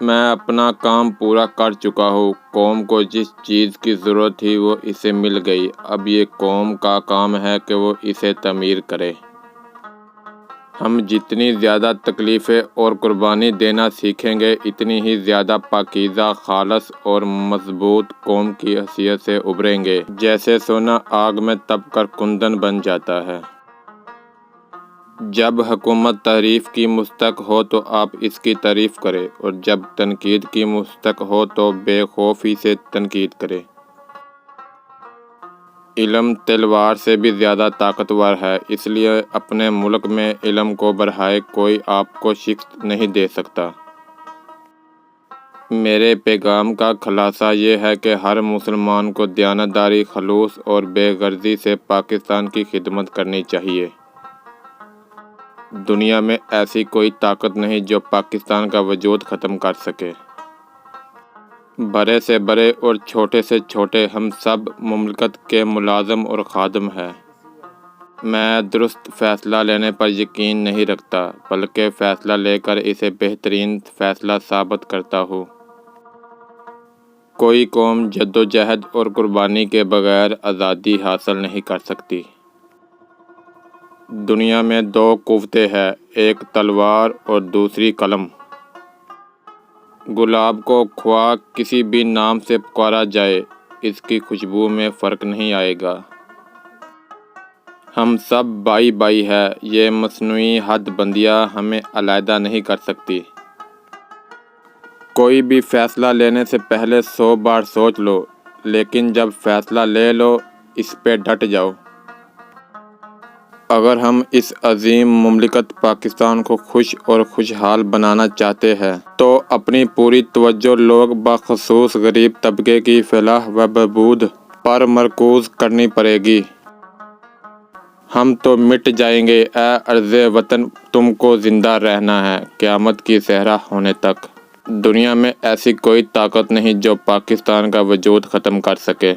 میں اپنا کام پورا کر چکا ہوں۔ قوم کو جس چیز کی ضرورت تھی وہ اسے مل گئی۔ اب یہ قوم کا کام ہے کہ وہ اسے تعمیر کرے۔ ہم جتنی زیادہ تکلیفیں اور قربانی دینا سیکھیں گے، اتنی ہی زیادہ پاکیزہ، خالص اور مضبوط قوم کی حیثیت سے ابھریں گے۔ جیسے سونا آگ میں تپ کر کندن بن جاتا ہے۔ جب حکومت تعریف کی مستحق ہو تو آپ اس کی تعریف کریں، اور جب تنقید کی مستحق ہو تو بے خوفی سے تنقید کریں۔ علم تلوار سے بھی زیادہ طاقتور ہے، اس لیے اپنے ملک میں علم کو بڑھائیں، کوئی آپ کو شکست نہیں دے سکتا۔ میرے پیغام کا خلاصہ یہ ہے کہ ہر مسلمان کو دیانتداری، خلوص اور بے غرضی سے پاکستان کی خدمت کرنی چاہیے۔ دنیا میں ایسی کوئی طاقت نہیں جو پاکستان کا وجود ختم کر سکے۔ بڑے سے بڑے اور چھوٹے سے چھوٹے ہم سب مملکت کے ملازم اور خادم ہیں۔ میں درست فیصلہ لینے پر یقین نہیں رکھتا، بلکہ فیصلہ لے کر اسے بہترین فیصلہ ثابت کرتا ہوں۔ کوئی قوم جدوجہد اور قربانی کے بغیر آزادی حاصل نہیں کر سکتی۔ دنیا میں دو قوتیں ہیں، ایک تلوار اور دوسری قلم۔ گلاب کو خواہ کسی بھی نام سے پکارا جائے، اس کی خوشبو میں فرق نہیں آئے گا۔ ہم سب بھائی بھائی ہیں، یہ مصنوعی حد بندیاں ہمیں علیحدہ نہیں کر سکتی۔ کوئی بھی فیصلہ لینے سے پہلے 100 بار سوچ لو، لیکن جب فیصلہ لے لو اس پہ ڈٹ جاؤ۔ اگر ہم اس عظیم مملکت پاکستان کو خوش اور خوشحال بنانا چاہتے ہیں تو اپنی پوری توجہ لوگ بخصوص غریب طبقے کی فلاح و بہبود پر مرکوز کرنی پڑے گی۔ ہم تو مٹ جائیں گے، اے ارض وطن تم کو زندہ رہنا ہے، قیامت کی صحرا ہونے تک۔ دنیا میں ایسی کوئی طاقت نہیں جو پاکستان کا وجود ختم کر سکے۔